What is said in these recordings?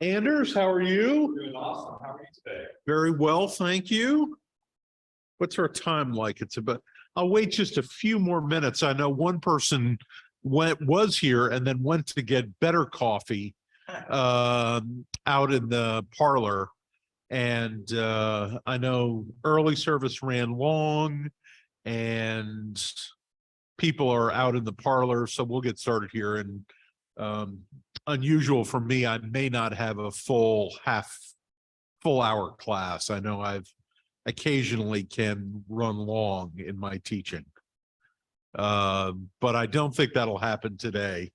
Anders, how are you? Doing awesome. How are you today? Very well, thank you. What's our time like? It's about, I'll wait just a few more minutes. I know one person was here and then went to get better coffee out in the parlor. And I know early service ran long and people are out in the parlor. So we'll get started here. And unusual for me, I may not have a full hour class. I know I've occasionally can run long in my teaching. But I don't think that'll happen today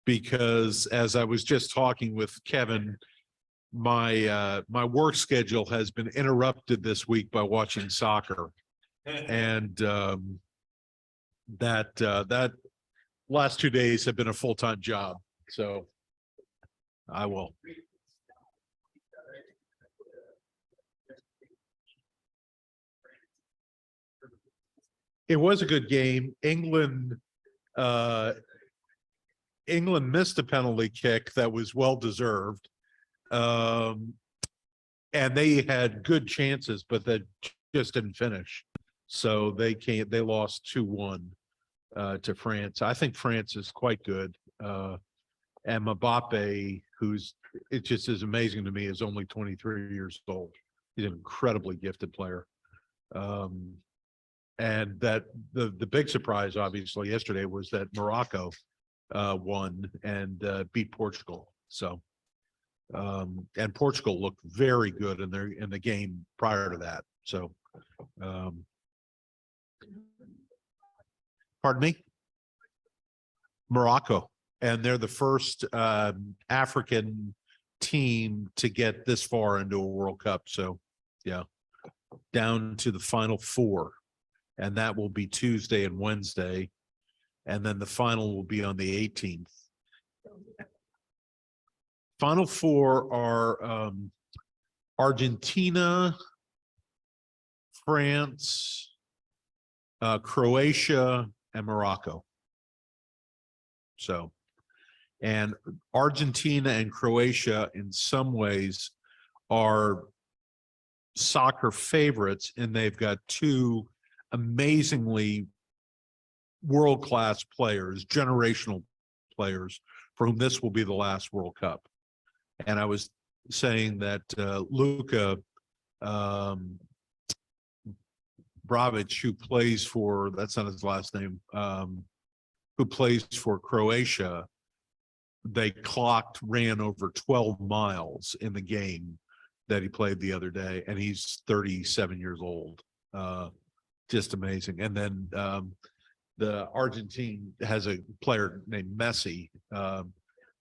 because as I was just talking with Kevin, my work schedule has been interrupted this week by watching soccer. And that last 2 days have been a full-time job. So I will. It was a good game. England missed a penalty kick that was well deserved. And they had good chances, but that just didn't finish. So they lost 2-1 to France. I think France is quite good. And Mbappe, it just is amazing to me, is only 23 years old. He's an incredibly gifted player. And that the big surprise, obviously, yesterday was that Morocco won and beat Portugal. So, and Portugal looked very good in the game prior to that. So, pardon me, Morocco, and they're the first African team to get this far into a World Cup. So, yeah, down to the final four. And that will be Tuesday and Wednesday. And then the final will be on the 18th. Final four are Argentina, France, Croatia, and Morocco. So, and Argentina and Croatia in some ways are soccer favorites, and they've got two amazingly world-class players, generational players, for whom this will be the last World Cup. And I was saying that Luka Bravic, who plays for, that's not his last name, who plays for Croatia, they ran over 12 miles in the game that he played the other day, and he's 37 years old. Just amazing. And then the Argentine has a player named Messi,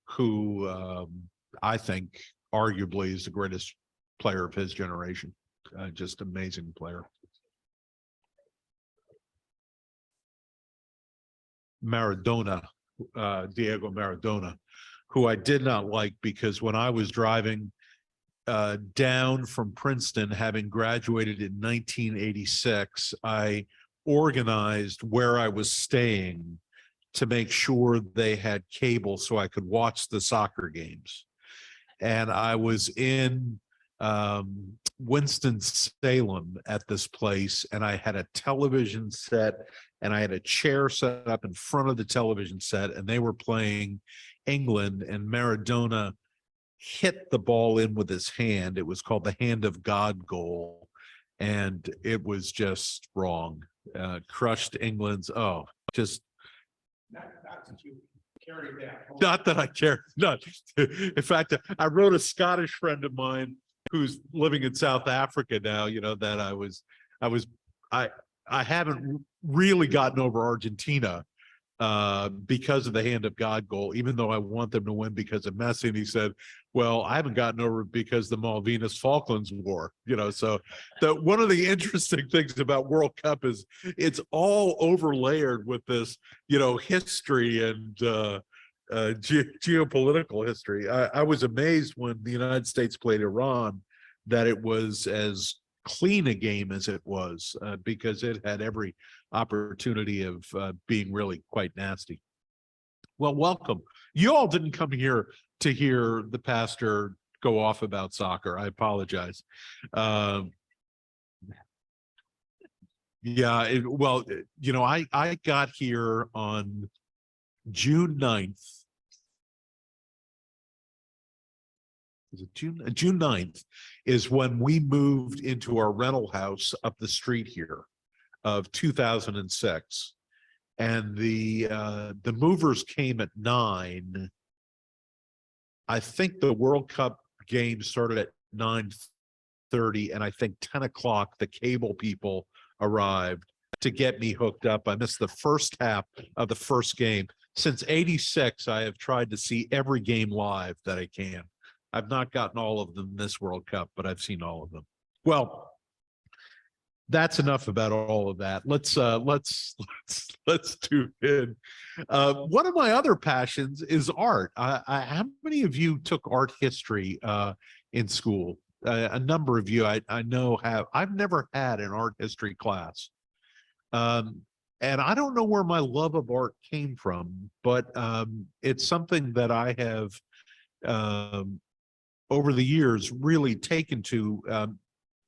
who I think arguably is the greatest player of his generation. Just amazing player. Maradona, Diego Maradona, who I did not like because when I was driving down from Princeton, having graduated in 1986, I organized where I was staying to make sure they had cable so I could watch the soccer games. And I was in Winston-Salem at this place, and I had a television set and I had a chair set up in front of the television set, and they were playing England, and Maradona hit the ball in with his hand. It was called the hand of God goal, and it was just wrong. Crushed England's, just Not that you carry that. not that I care. Not. In fact, I wrote a Scottish friend of mine who's living in South Africa now, that I haven't really gotten over Argentina because of the hand of God goal, even though I want them to win because of Messi. And he said, well, I haven't gotten over it because the Malvinas Falklands War, so one of the interesting things about World Cup is it's all overlayered with this, history and geopolitical history. I was amazed when the United States played Iran that it was as clean a game as it was, because it had every opportunity of being really quite nasty. Well, welcome. You all didn't come here to hear the pastor go off about soccer. I apologize. Yeah, well, I got here on June 9th. Is it June 9th is when we moved into our rental house up the street here of 2006. And the movers came at 9. I think the World Cup game started at 9:30, and I think 10 o'clock the cable people arrived to get me hooked up. I missed the first half of the first game. Since '86, I have tried to see every game live that I can. I've not gotten all of them this World Cup, but I've seen all of them. Well, that's enough about all of that. Let's tune in. One of my other passions is art. How many of you took art history in school? A number of you I know have. I've never had an art history class. And I don't know where my love of art came from, but it's something that I have over the years really taken to.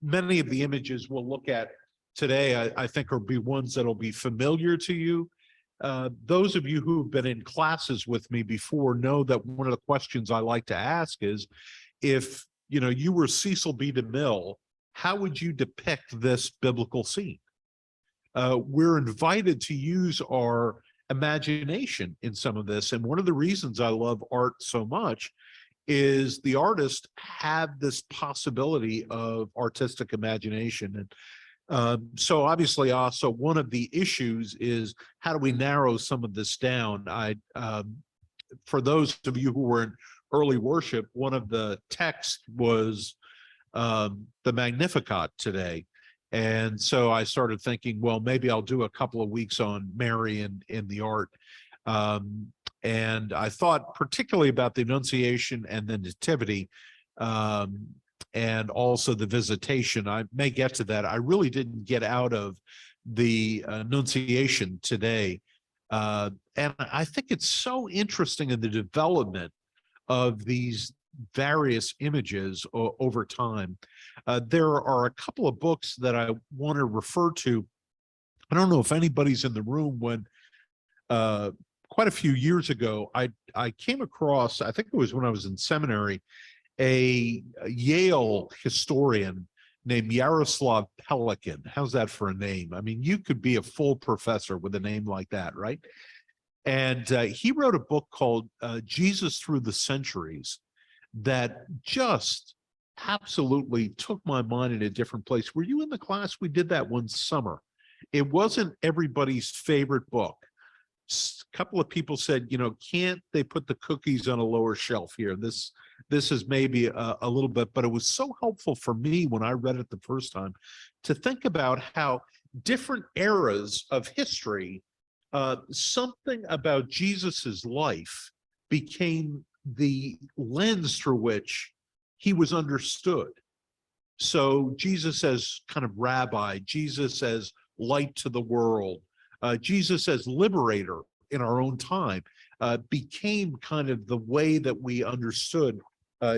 Many of the images we'll look at today, I think, will be ones that'll be familiar to you. Those of you who've been in classes with me before know that one of the questions I like to ask is, if you were Cecil B. DeMille, how would you depict this biblical scene? We're invited to use our imagination in some of this, and one of the reasons I love art so much is the artists have this possibility of artistic imagination. And so obviously also one of the issues is, how do we narrow some of this down? For those of you who were in early worship, one of the texts was the Magnificat today. And so I started thinking, well, maybe I'll do a couple of weeks on Mary in the art. And I thought particularly about the Annunciation and the Nativity, and also the Visitation. I may get to that. I really didn't get out of the Annunciation today. And I think it's so interesting in the development of these various images over time. There are a couple of books that I want to refer to. I don't know if anybody's in the room when quite a few years ago, I came across, I think it was when I was in seminary, a Yale historian named Yaroslav Pelikan. How's that for a name? I mean, you could be a full professor with a name like that, right? And he wrote a book called Jesus Through the Centuries that just absolutely took my mind in a different place. Were you in the class? We did that one summer. It wasn't everybody's favorite book. A couple of people said, can't they put the cookies on a lower shelf here? This is maybe a little bit, but it was so helpful for me when I read it the first time to think about how different eras of history, something about Jesus's life became the lens through which he was understood. So Jesus as kind of rabbi, Jesus as light to the world, Jesus as liberator in our own time, became kind of the way that we understood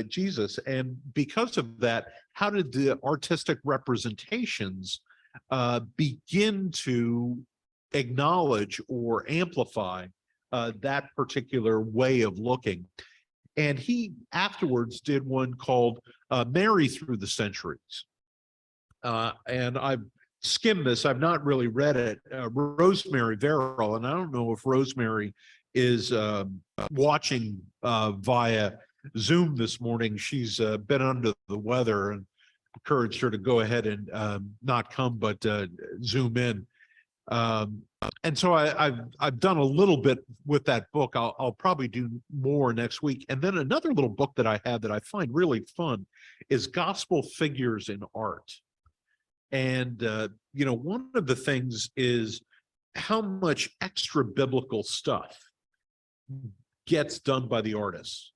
Jesus. And because of that, how did the artistic representations begin to acknowledge or amplify that particular way of looking? And he afterwards did one called Mary Through the Centuries. And I've skimmed this. I've not really read it. Rosemary Verrill, and I don't know if Rosemary is watching via Zoom this morning. She's been under the weather, and encouraged her to go ahead and not come, but Zoom in. And so I've done a little bit with that book. I'll probably do more next week. And then another little book that I have that I find really fun is Gospel Figures in Art. And, one of the things is how much extra biblical stuff gets done by the artists,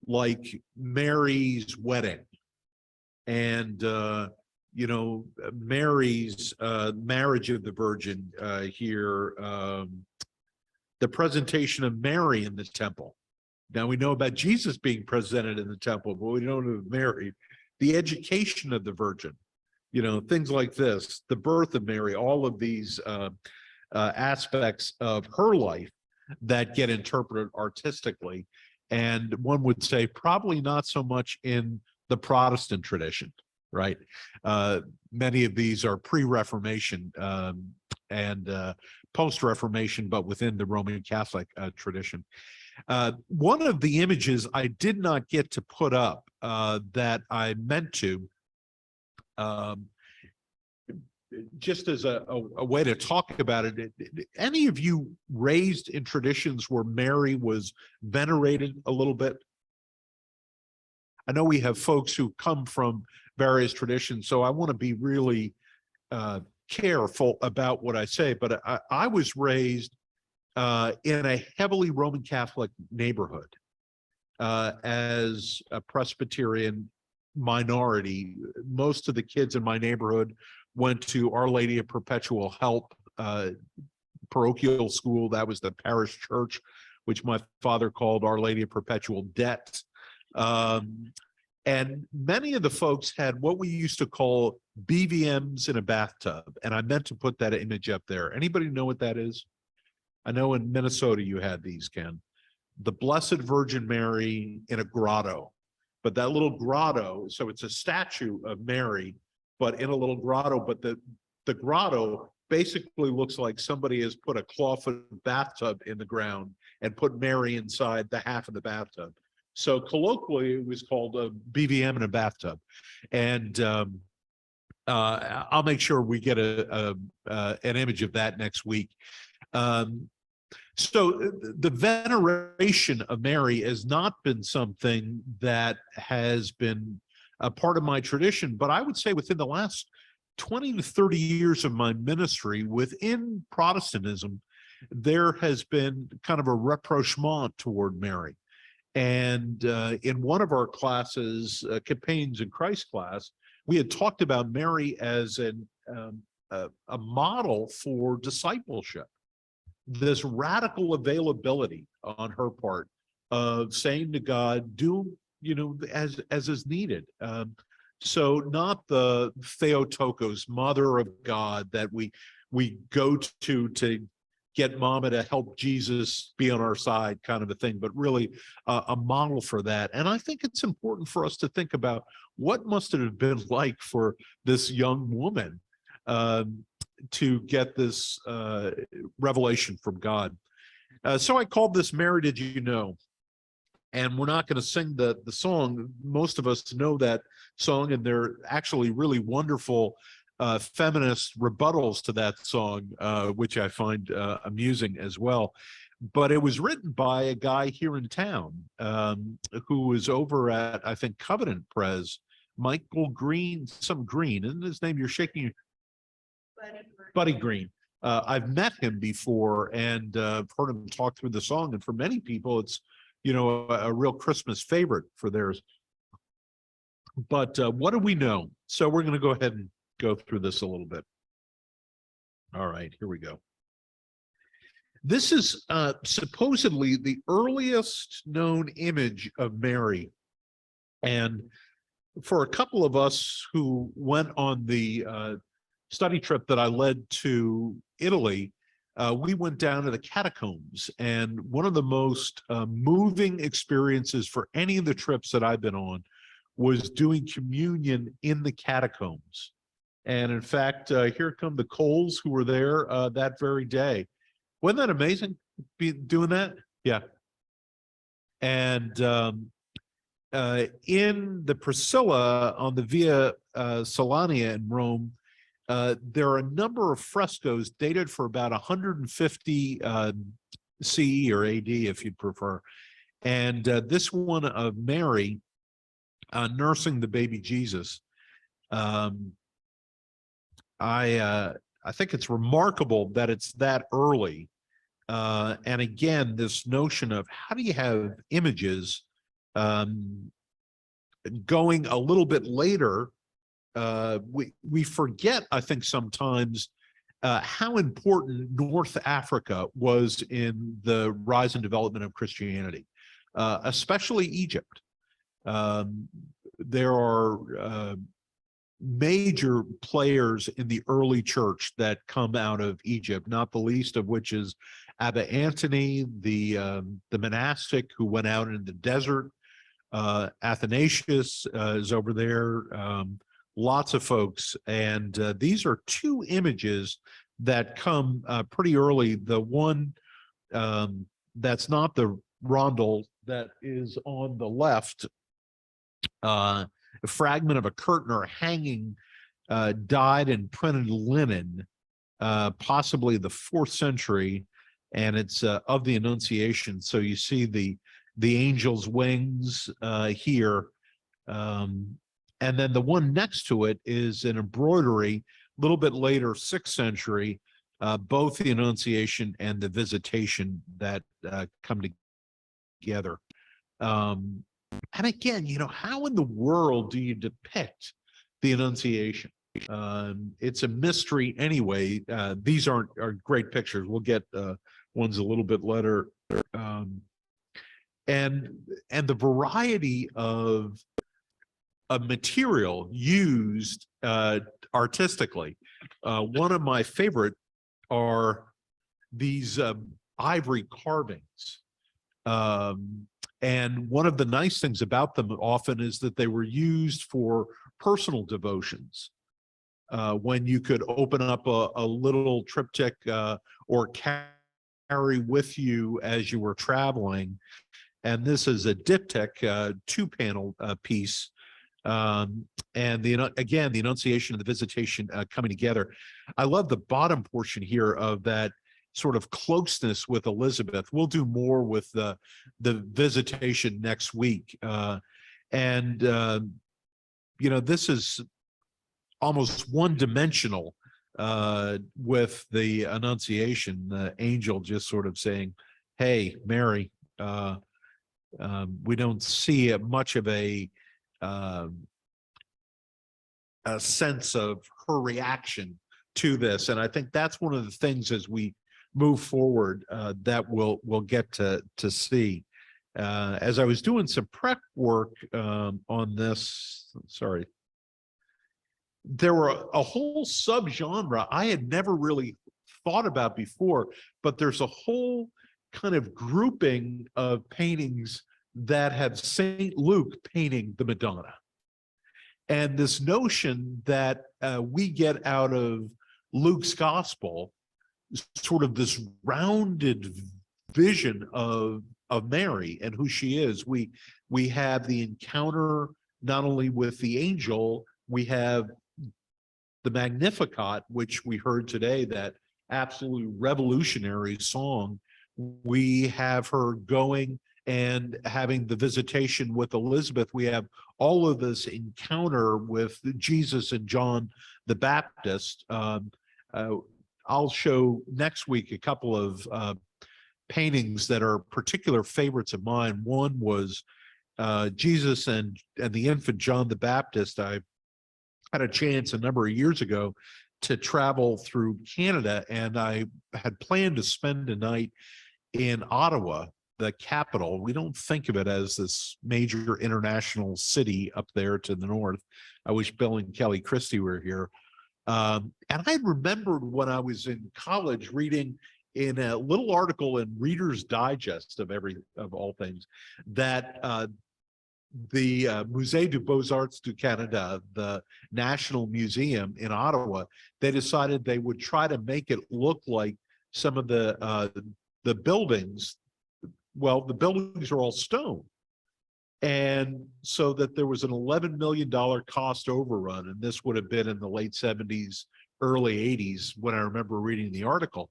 like Mary's wedding and Mary's marriage of the Virgin here, the presentation of Mary in the temple. Now we know about Jesus being presented in the temple, but we don't know of Mary. The education of the Virgin, things like this, the birth of Mary, all of these aspects of her life that get interpreted artistically. And one would say probably not so much in the Protestant tradition, right? Many of these are pre-Reformation and post-Reformation, but within the Roman Catholic tradition. One of the images I did not get to put up that I meant to, just as a way to talk about it, any of you raised in traditions where Mary was venerated a little bit? I know we have folks who come from various traditions, so I want to be really careful about what I say, but I was raised in a heavily Roman Catholic neighborhood as a Presbyterian minority. Most of the kids in my neighborhood went to Our Lady of Perpetual Help parochial school. That was the parish church, which my father called Our Lady of Perpetual Debt. And many of the folks had what we used to call BVMs in a bathtub. And I meant to put that image up there. Anybody know what that is? I know in Minnesota you had these, Ken. The Blessed Virgin Mary in a grotto. But that little grotto, so it's a statue of Mary, but in a little grotto. But the grotto basically looks like somebody has put a clawfoot bathtub in the ground and put Mary inside the half of the bathtub. So colloquially, it was called a BVM in a bathtub. And I'll make sure we get an image of that next week. So the veneration of Mary has not been something that has been a part of my tradition, but I would say within the last 20 to 30 years of my ministry within Protestantism, there has been kind of a rapprochement toward Mary. And in one of our classes, Companions in Christ class, we had talked about Mary as a model for discipleship. This radical availability on her part of saying to God, do, as is needed. So not the Theotokos, mother of God, that we go to get mama to help Jesus be on our side kind of a thing, but really a model for that. And I think it's important for us to think about what must it have been like for this young woman to get this revelation from God. So I called this Mary Did You Know? And we're not going to sing the song. Most of us know that song, and they're actually really wonderful feminist rebuttals to that song, which I find amusing as well. But it was written by a guy here in town who was over at, I think, Covenant Pres, Michael Green, some Green. Isn't his name? You're shaking. Buddy Green. I've met him before and heard him talk through the song. And for many people, it's, a real Christmas favorite for theirs. But what do we know? So we're going to go ahead and go through this a little bit. All right, here we go. This is supposedly the earliest known image of Mary. And for a couple of us who went on the study trip that I led to Italy, we went down to the catacombs, and one of the most moving experiences for any of the trips that I've been on was doing communion in the catacombs. And in fact, here come the Coles who were there that very day. Wasn't that amazing, doing that? Yeah. And in the Priscilla on the Via Salania in Rome, there are a number of frescoes dated for about 150 CE or AD, if you'd prefer. And this one of Mary nursing the baby Jesus. I think it's remarkable that it's that early. And again, this notion of how do you have images going a little bit later we forget, I think, sometimes how important North Africa was in the rise and development of Christianity, especially Egypt. There are major players in the early church that come out of Egypt, not the least of which is Abba Antony, the monastic who went out in the desert. Athanasius is over there. Lots of folks, and these are two images that come pretty early. The one that's not the rondel that is on the left, a fragment of a curtain hanging, dyed and printed linen, possibly the 4th century, and it's of the Annunciation. So you see the angel's wings here. And then the one next to it is an embroidery, a little bit later, 6th century, both the Annunciation and the Visitation that come together. And again, how in the world do you depict the Annunciation? It's a mystery anyway. These are great pictures. We'll get ones a little bit later. And the variety of material used artistically. One of my favorite are these ivory carvings. And one of the nice things about them often is that they were used for personal devotions. When you could open up a little triptych or carry with you as you were traveling. And this is a diptych, 2-panel piece. And again, the Annunciation and the Visitation coming together. I love the bottom portion here of that sort of closeness with Elizabeth. We'll do more with the Visitation next week. This is almost one-dimensional with the Annunciation, the angel just sort of saying, hey, Mary, we don't see much of a sense of her reaction to this. And I think that's one of the things as we move forward that we'll get to see. As I was doing some prep work on this, sorry, there were a whole subgenre I had never really thought about before, but there's a whole kind of grouping of paintings that have St. Luke painting the Madonna. And this notion that we get out of Luke's gospel, sort of this rounded vision of Mary and who she is. We have the encounter not only with the angel, we have the Magnificat, which we heard today, that absolutely revolutionary song. We have her going and having the visitation with Elizabeth. We have all of this encounter with Jesus and John the Baptist. I'll show next week a couple of paintings that are particular favorites of mine. One was Jesus and the infant John the Baptist. I had a chance a number of years ago to travel through Canada, and I had planned to spend a night in Ottawa, the capital. We don't think of it as this major international city up there to the north. I wish Bill and Kelly Christie were here. And I remembered when I was in college reading in a little article in Reader's Digest of all things, that the Musée des Beaux-Arts du Canada, the National Museum in Ottawa, they decided they would try to make it look like some of the buildings. Well, the buildings are all stone. And so that there was an $11 million cost overrun, and this would have been in the late 70s, early 80s when I remember reading the article.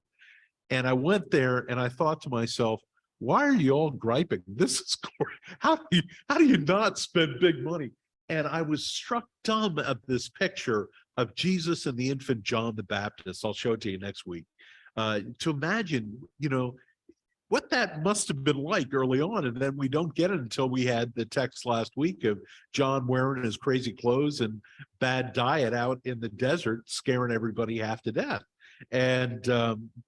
And I went there and I thought to myself, why are you all griping? This is glorious. How do you not spend big money? And I was struck dumb at this picture of Jesus and the infant John the Baptist. I'll show it to you next week. To imagine, what that must have been like early on. And then we don't get it until we had the text last week of John wearing his crazy clothes and bad diet out in the desert, scaring everybody half to death. And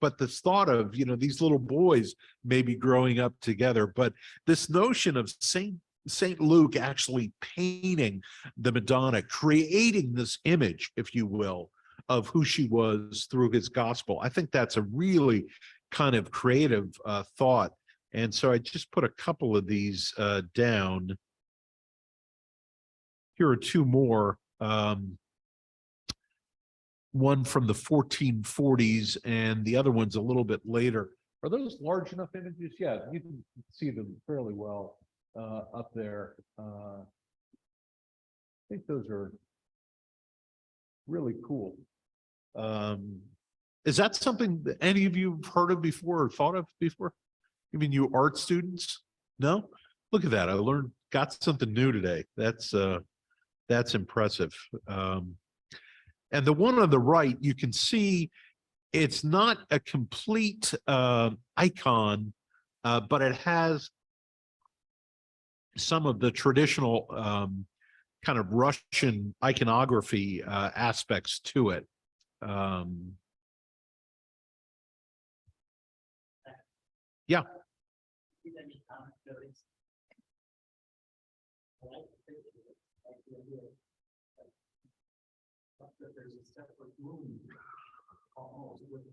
but this thought of, you know, these little boys maybe growing up together, but this notion of Saint Luke actually painting the Madonna, creating this image, if you will, of who she was through his gospel. I think that's a really kind of creative thought. And so I just put a couple of these down. Here are two more. One from the 1440s and the other one's a little bit later. Are those large enough images? Yeah, you can see them fairly well up there. I think those are really cool. Is that something that any of you have heard of before or thought of before? You mean you art students? No? Look at that. I got something new today. That's impressive. And the one on the right, you can see it's not a complete icon, but it has some of the traditional kind of Russian iconography aspects to it. Yeah.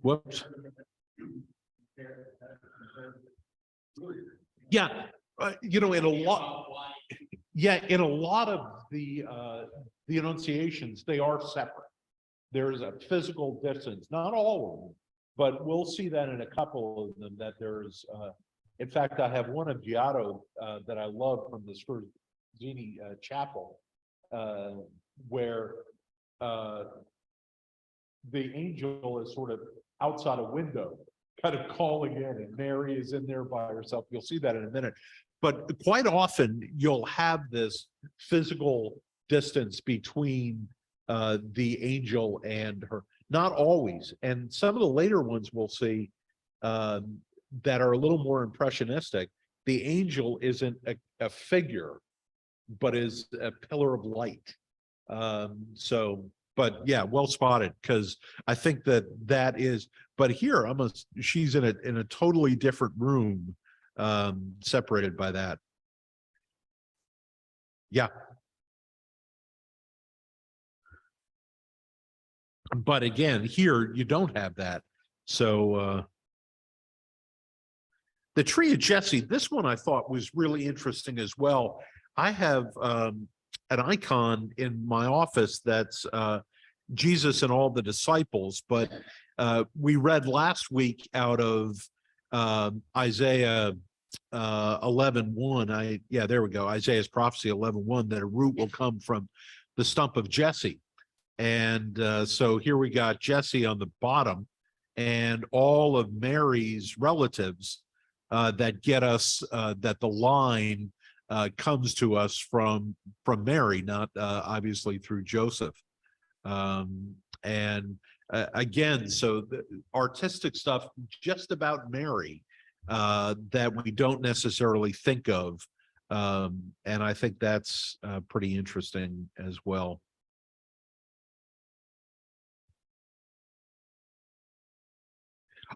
Whoops. Yeah, you know, in a lot of the enunciations, they are separate. There's a physical distance, not all of them, but we'll see that in a couple of them, that there's, in fact, I have one of Giotto that I love from the Sforzini chapel, where the angel is sort of outside a window, kind of calling in, and Mary is in there by herself. You'll see that in a minute. But quite often you'll have this physical distance between the angel and her. Not always. And some of the later ones we'll see that are a little more impressionistic. The angel isn't a figure, but is a pillar of light. But yeah, well spotted, because I think that is, but here she's in a totally different room, separated by that. Yeah. But again, here you don't have that. So the tree of Jesse, this one I thought was really interesting as well. I have an icon in my office that's Jesus and all the disciples, but we read last week out of Isaiah 11:1. There we go. Isaiah's prophecy 11:1, that a root will come from the stump of Jesse. And so here we got Jesse on the bottom and all of Mary's relatives that get us that the line comes to us from Mary, not obviously through Joseph. Again, so the artistic stuff just about Mary that we don't necessarily think of. And I think that's pretty interesting as well.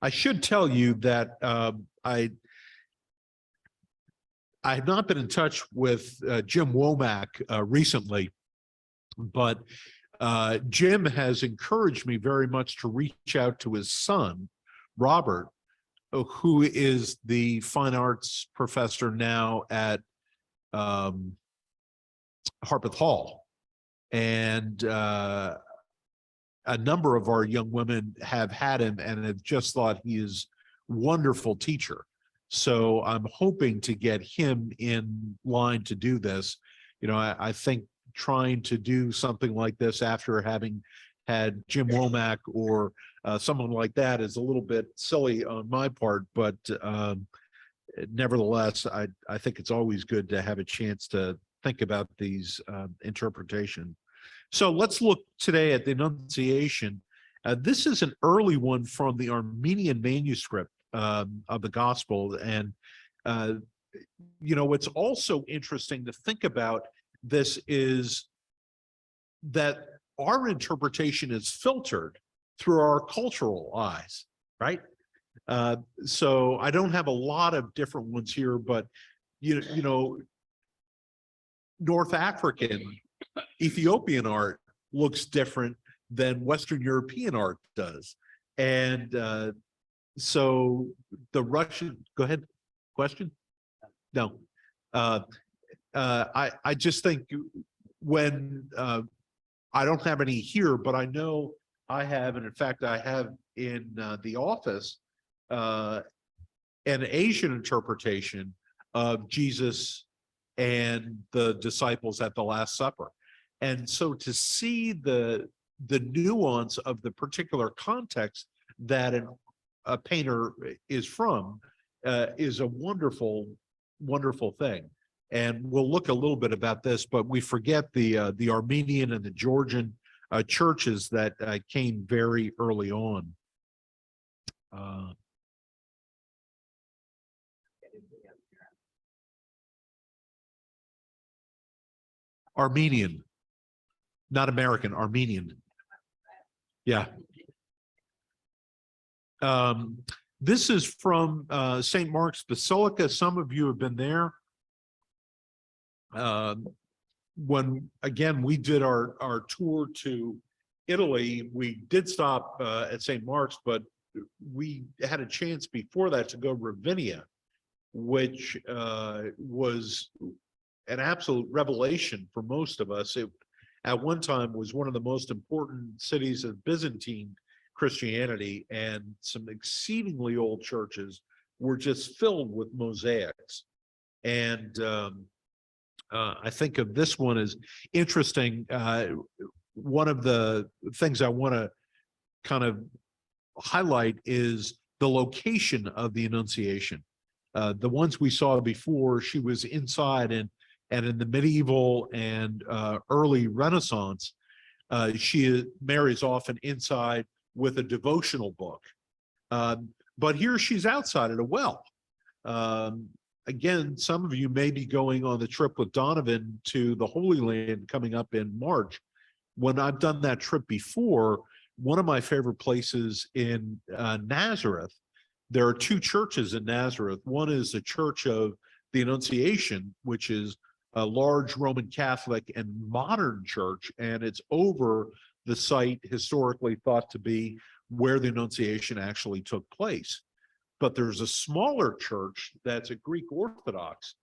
I should tell you that I have not been in touch with Jim Womack recently, but Jim has encouraged me very much to reach out to his son, Robert, who is the fine arts professor now at Harpeth Hall. And a number of our young women have had him and have just thought he is a wonderful teacher. So I'm hoping to get him in line to do this. You know, I think trying to do something like this after having had Jim Womack or someone like that is a little bit silly on my part, but nevertheless, I think it's always good to have a chance to think about these interpretation. So let's look today at the Annunciation. This is an early one from the Armenian manuscript. of the gospel. And what's also interesting to think about this is that our interpretation is filtered through our cultural eyes, right? So I don't have a lot of different ones here, but North African, Ethiopian art looks different than Western European art does. And so the Russian, go ahead, question? No. I just think when I don't have any here, but I know I have, and in fact, I have in the office an Asian interpretation of Jesus and the disciples at the Last Supper. And so to see the nuance of the particular context that a painter is from is a wonderful, wonderful thing. And we'll look a little bit about this, but we forget the Armenian and the Georgian churches that came very early on. Armenian, not American, Armenian. Yeah. This is from St. Mark's Basilica. Some of you have been there. When, again, we did our tour to Italy, we did stop at St. Mark's, but we had a chance before that to go to Ravinia, which was an absolute revelation for most of us. It, at one time, was one of the most important cities of Byzantine Christianity, and some exceedingly old churches were just filled with mosaics. And I think of this one as interesting. One of the things I want to kind of highlight is the location of the Annunciation. The ones we saw before, she was inside, and in the medieval and early Renaissance, Mary's often inside with a devotional book. But here she's outside at a well. Again, some of you may be going on the trip with Donovan to the Holy Land coming up in March. When I've done that trip before, one of my favorite places in Nazareth, there are two churches in Nazareth. One is the Church of the Annunciation, which is a large Roman Catholic and modern church, and it's over the site historically thought to be where the Annunciation actually took place. But there's a smaller church that's a Greek Orthodox,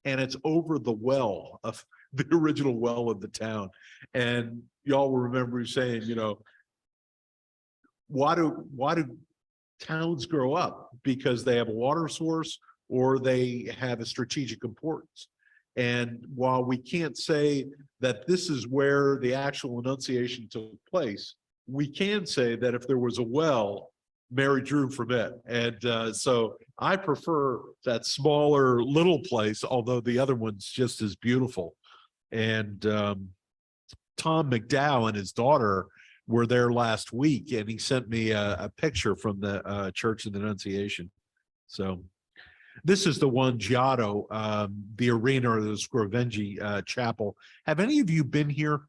and it's over the well of the original well of the town. And y'all will remember saying, why do towns grow up? Because they have a water source or they have a strategic importance. And while we can't say that this is where the actual Annunciation took place, we can say that if there was a well, Mary drew from it. And so I prefer that smaller little place, although the other one's just as beautiful. And Tom McDowell and his daughter were there last week, and he sent me a picture from the Church of the Annunciation. So this is the one, Giotto, the arena of the Scrovengi chapel. Have any of you been here?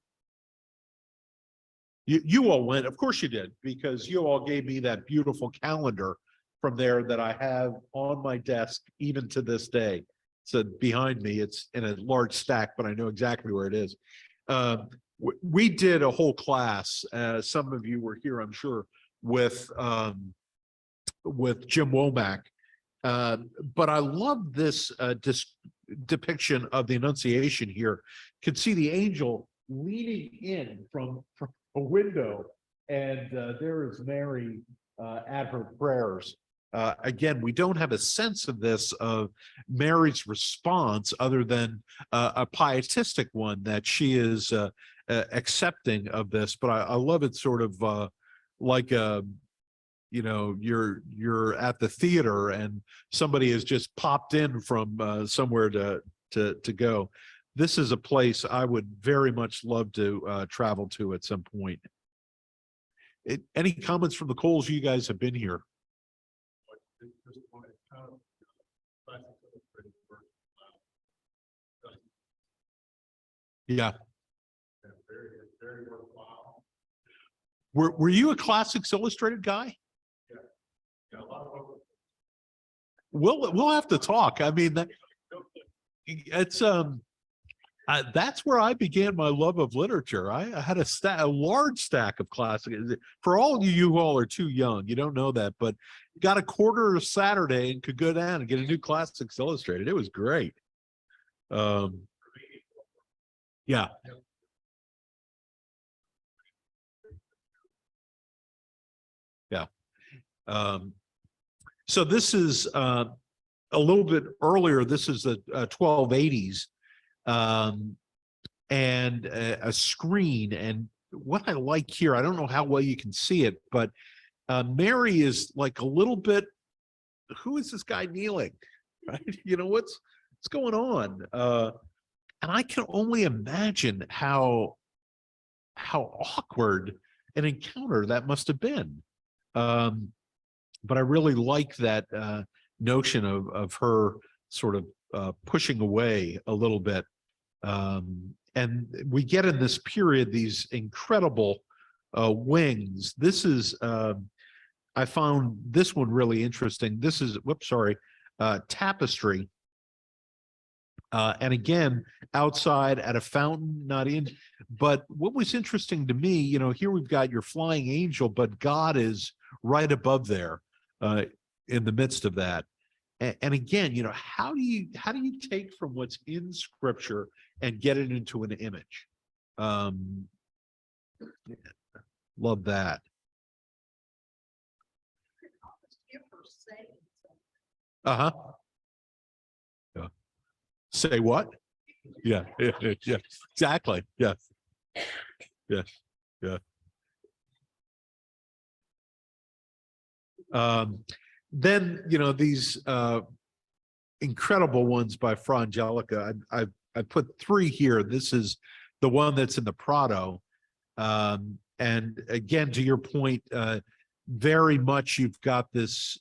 You all went, of course you did, because you all gave me that beautiful calendar from there that I have on my desk even to this day. So behind me, it's in a large stack, but I know exactly where it is. We did a whole class. Some of you were here, I'm sure, with Jim Womack. But I love this depiction of the Annunciation here. You can see the angel leaning in from a window, and there is Mary at her prayers. Again, we don't have a sense of this, of Mary's response, other than a pietistic one, that she is accepting of this. But I love it sort of like you're at the theater and somebody has just popped in from somewhere to go. This is a place I would very much love to travel to at some point. Any comments from the Coles? You guys have been here. Just Yeah. Very, very worthwhile. Were you a Classics Illustrated guy? Yeah, a lot of folks. We'll have to talk. I mean, it's that's where I began my love of literature. I had a large stack of classics. For all of you who all are too young, you don't know that, but got a quarter of Saturday and could go down and get a new Classics Illustrated. It was great. Yeah. Yeah. So this is a little bit earlier. This is the 1280s. And a screen. And what I like here, I don't know how well you can see it, but Mary is like a little bit, who is this guy kneeling? Right? You know, what's going on? And I can only imagine how awkward an encounter that must have been. But I really like that notion of her sort of pushing away a little bit. And we get in this period these incredible wings. This is I found this one really interesting. This is tapestry. And again, outside at a fountain, not in. But what was interesting to me, you know, here we've got your flying angel, but God is right above there in the midst of that. And again, you know, how do you take from what's in Scripture and get it into an image? Love that. Uh-huh. Yeah. Say what? Yeah, yeah, exactly. Yes. Yes. Yeah. Then, you know, these incredible ones by Fra Angelica. I put three here. This is the one that's in the Prado. And again, to your point, very much you've got this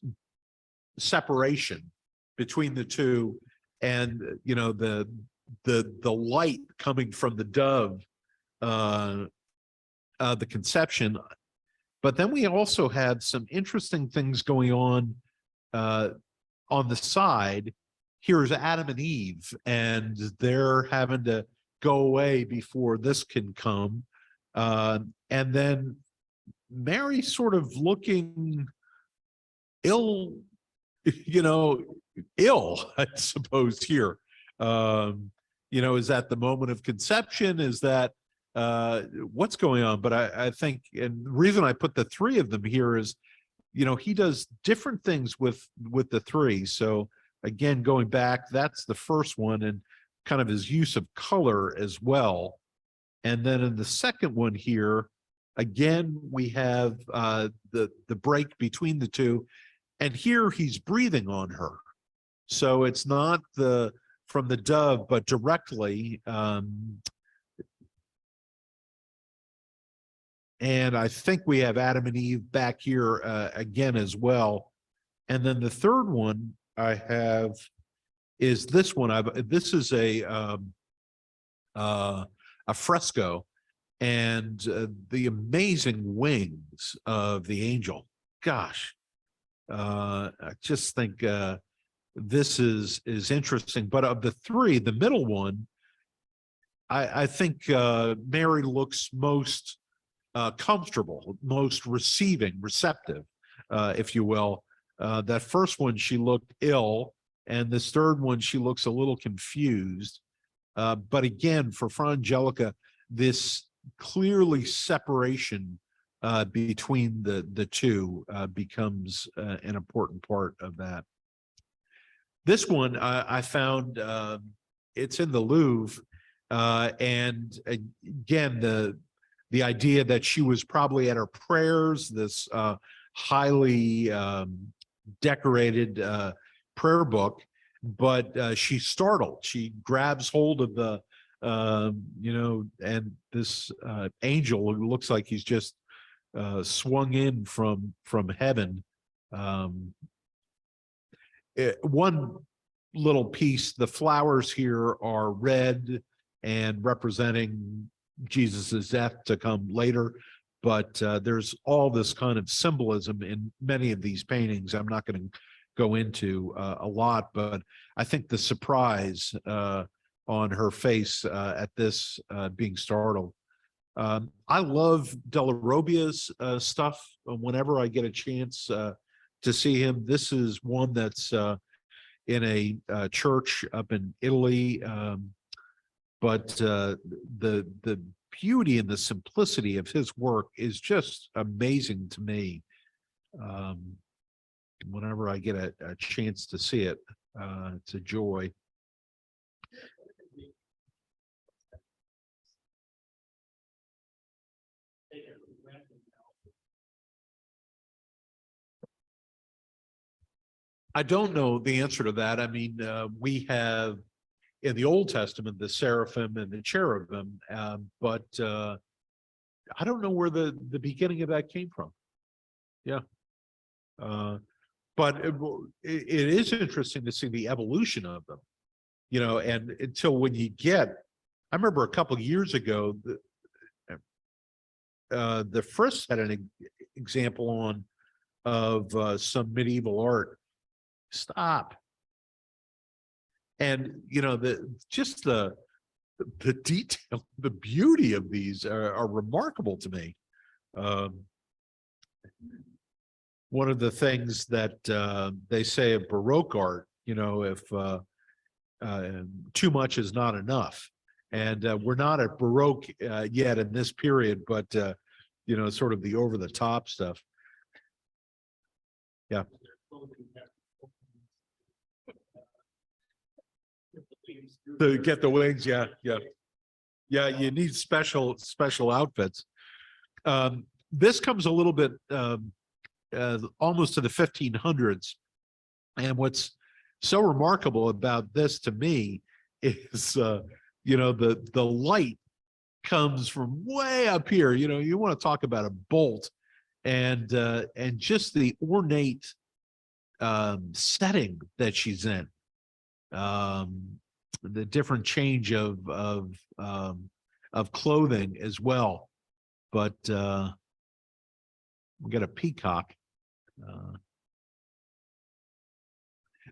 separation between the two, and you know, the light coming from the dove, the conception. But then we also had some interesting things going on the side. Here's Adam and Eve, and they're having to go away before this can come. And then Mary sort of looking ill, you know, I suppose here. You know, is that the moment of conception? Is that what's going on? But I think, and the reason I put the three of them here is, you know, he does different things with the three. So again, going back, that's the first one, and kind of his use of color as well. And then in the second one here, again, we have the break between the two, and here he's breathing on her. So it's not from the dove, but directly. And I think we have Adam and Eve back here again as well. And then the third one I have is this one. This is a fresco, and the amazing wings of the angel. Gosh, I just think this is interesting. But of the three, the middle one, I think Mary looks most comfortable, most receptive, if you will. That first one, she looked ill, and this third one, she looks a little confused. But again, for Fra Angelica, this clearly separation between the two becomes an important part of that. This one I found, it's in the Louvre, and again, the idea that she was probably at her prayers, this highly decorated prayer book, but she's startled. She grabs hold of the, you know, and this angel who looks like he's just swung in from heaven. One little piece, the flowers here are red, and representing Jesus's death to come later. But there's all this kind of symbolism in many of these paintings. I'm not going to go into a lot, but I think the surprise on her face at this being startled. I love Della Robbia's stuff whenever I get a chance to see him. This is one that's in a church up in Italy, but the beauty and the simplicity of his work is just amazing to me. Whenever I get a chance to see it, it's a joy. I don't know the answer to that. I mean, we have in the Old Testament the seraphim and the cherubim, but I don't know where the beginning of that came from. Yeah. But it is interesting to see the evolution of them, you know, and until when you get, I remember a couple of years ago, the Frist had an example on of some medieval art. Stop. And you know, just the detail, the beauty of these are remarkable to me. One of the things that they say of Baroque art, you know, if too much is not enough, and we're not at Baroque yet in this period, but you know, sort of the over the top stuff. Yeah. To get the wings, yeah. You need special outfits. This comes a little bit almost to the 1500s, and what's so remarkable about this to me is you know, the light comes from way up here. You know, you want to talk about a bolt, and just the ornate setting that she's in. The different change of clothing as well, but we got a peacock.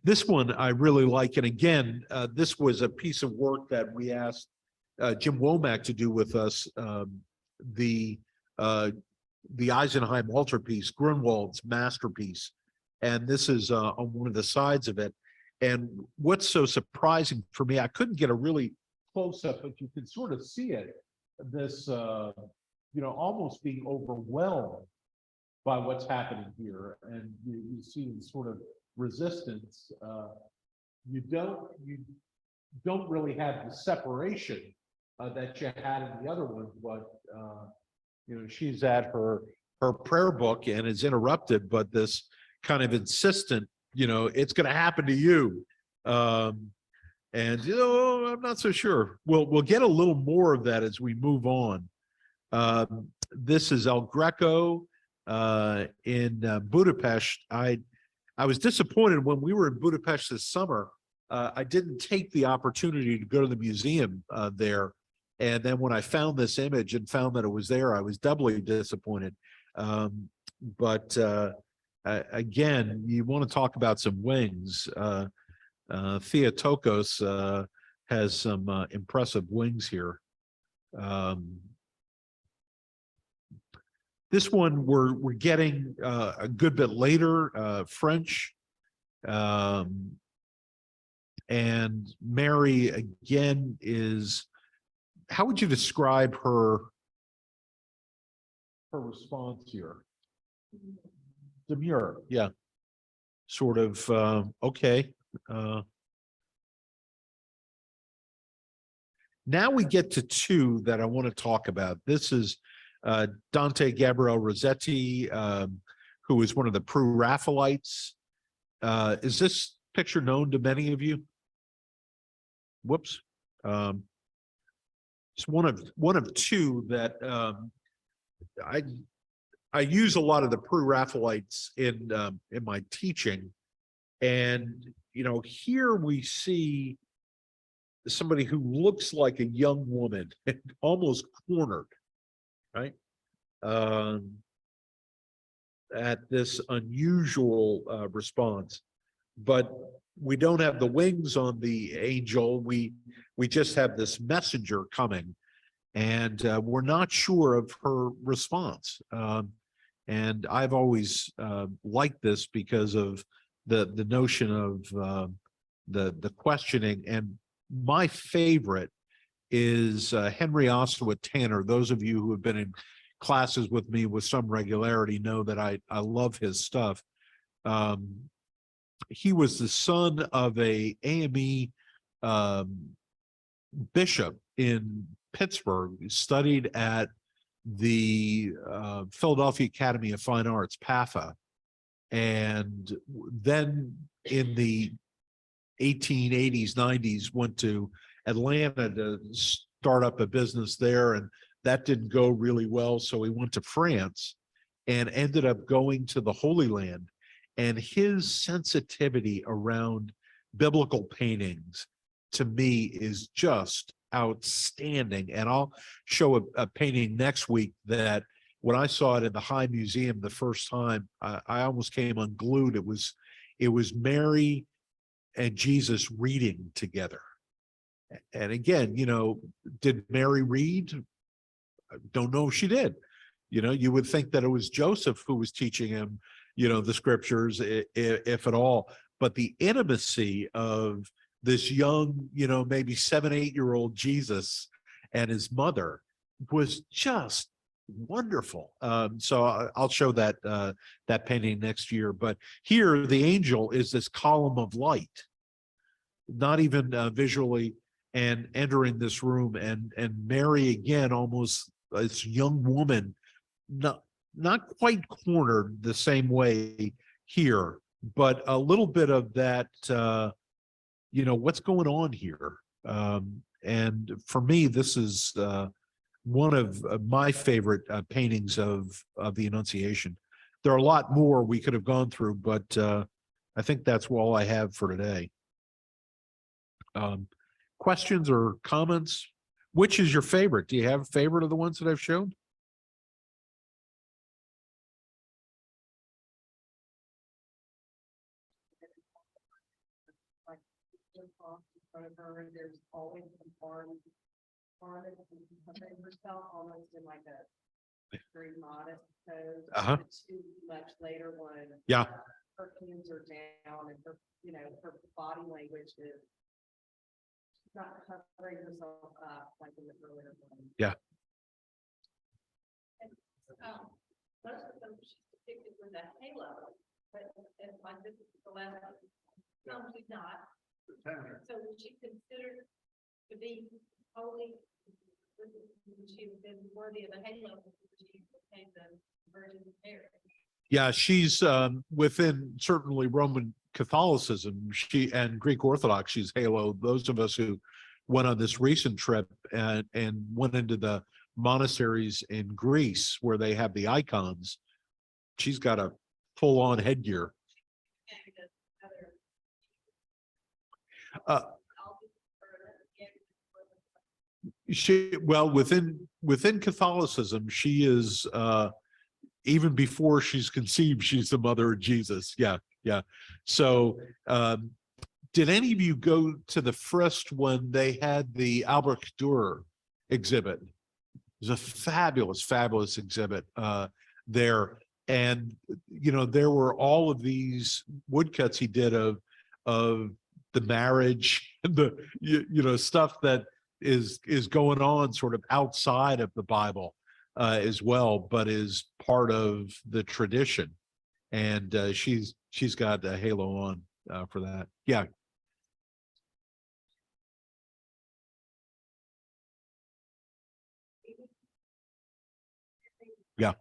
This one I really like, and again, this was a piece of work that we asked Jim Womack to do with us. The Eisenheim altarpiece, Grunwald's masterpiece, and this is on one of the sides of it. And what's so surprising for me, I couldn't get a really close up, but you can sort of see it, this, you know, almost being overwhelmed by what's happening here. And you see the sort of resistance. You don't really have the separation that you had in the other one, but, you know, she's at her prayer book and is interrupted, but this kind of insistent, you know, it's going to happen to you. And, you know, I'm not so sure. We'll get a little more of that as we move on. This is El Greco in Budapest. I was disappointed when we were in Budapest this summer. I didn't take the opportunity to go to the museum there. And then when I found this image and found that it was there, I was doubly disappointed. But again, you want to talk about some wings. Theotokos has some impressive wings here. This one we're getting a good bit later, French. And Mary again is, how would you describe her response here? Demure, yeah. Sort of, okay. Now we get to two that I want to talk about. This is Dante Gabriel Rossetti, who is one of the Pre-Raphaelites. Is this picture known to many of you? Whoops. It's one of two that I use a lot of the Pre-Raphaelites in my teaching, and you know, here we see somebody who looks like a young woman, almost cornered, right? At this unusual response. But we don't have the wings on the angel. We just have this messenger coming, and we're not sure of her response. And I've always liked this because of the notion of the questioning. And my favorite is Henry Ossawa Tanner. Those of you who have been in classes with me with some regularity know that I love his stuff. He was the son of a AME bishop in Pittsburgh, studied at the Philadelphia Academy of Fine Arts, PAFA, and then in the 1880s, 90s, went to Atlanta to start up a business there, and that didn't go really well. So he went to France and ended up going to the Holy Land. And his sensitivity around biblical paintings, to me, is just outstanding. And I'll show a painting next week that when I saw it in the High Museum the first time, I almost came unglued. It was Mary and Jesus reading together. And again, did Mary read? I don't know if she did. You would think that it was Joseph who was teaching him, the scriptures, if at all. But the intimacy of this young, maybe 7-8-year-old Jesus and his mother was just wonderful. So I'll show that painting next year. But here, the angel is this column of light, not even visually, and entering this room, and Mary again, almost this young woman, not quite cornered the same way here, but a little bit of that, what's going on here? And for me, this is one of my favorite paintings of the Annunciation. There are a lot more we could have gone through, but I think that's all I have for today. Questions or comments? Which is your favorite? Do you have a favorite of the ones that I've shown? Like in front of her, and there's always some farm herself, almost in like a very modest pose. The two much later one, Yeah. Her hands are down, and her her body language is not covering herself up like in the earlier one. Yeah. And most of them she's depicted with a halo, but like this is the last one. No, she's not. So was she considered to be holy? She has been worthy of a halo. She became the Virgin Mary. Yeah, she's within certainly Roman Catholicism, she and Greek Orthodox, she's halo. Those of us who went on this recent trip and went into the monasteries in Greece where they have the icons, she's got a full-on headgear. Within Catholicism, she is even before she's conceived, she's the mother of Jesus. Yeah. So did any of you go to the Frist when they had the Albert Dürer exhibit? It was a fabulous exhibit there. And there were all of these woodcuts he did of the marriage and the stuff that is going on sort of outside of the Bible as well, but is part of the tradition. And she's got a halo on for that. Yeah. Yeah.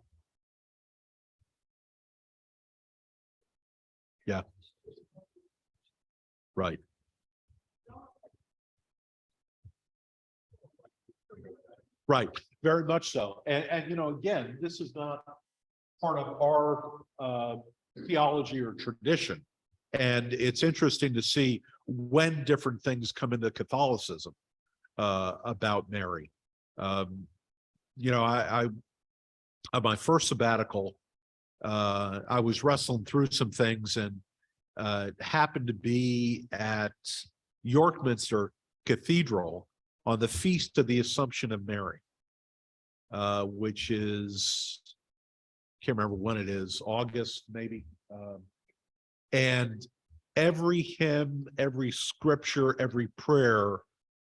Yeah. Right. Right. Very much so. And again, this is not part of our theology or tradition. And it's interesting to see when different things come into Catholicism about Mary. You know, I on my first sabbatical, I was wrestling through some things and happened to be at Yorkminster Cathedral on the Feast of the Assumption of Mary, which is, can't remember when it is, August maybe. And every hymn, every scripture, every prayer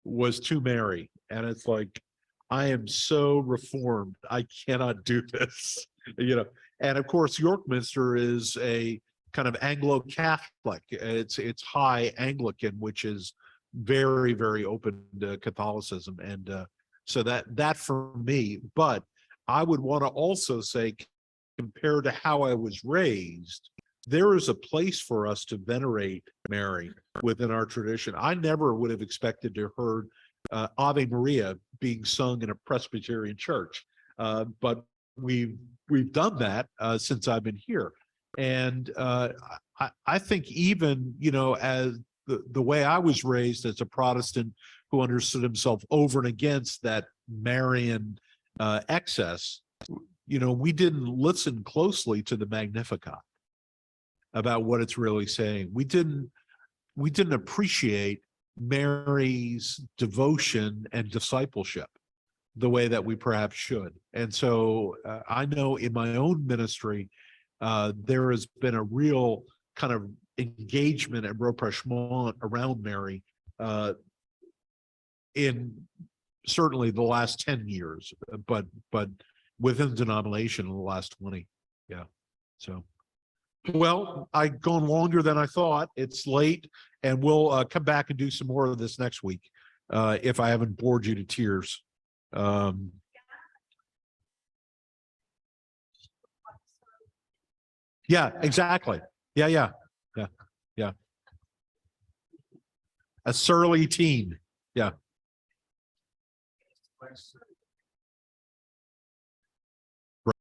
was to Mary. And it's like, I am so reformed, I cannot do this, you know. And of course, Yorkminster is a kind of Anglo-Catholic. It's high Anglican, which is very, very open to Catholicism. And so that for me, but I would want to also say, compared to how I was raised, there is a place for us to venerate Mary within our tradition. I never would have expected to heard Ave Maria being sung in a Presbyterian church, but we've done that since I've been here. And I think even, you know, as the way I was raised as a Protestant who understood himself over and against that Marian excess, you know, we didn't listen closely to the Magnificat about what it's really saying. We didn't appreciate Mary's devotion and discipleship the way that we perhaps should. And so I know in my own ministry, there has been a real kind of engagement and rapprochement around Mary in certainly the last 10 years, but within the denomination in the last 20. Yeah. So, well, I've gone longer than I thought. It's late, and we'll come back and do some more of this next week if I haven't bored you to tears. Yeah, exactly. Yeah. A surly teen. Yeah.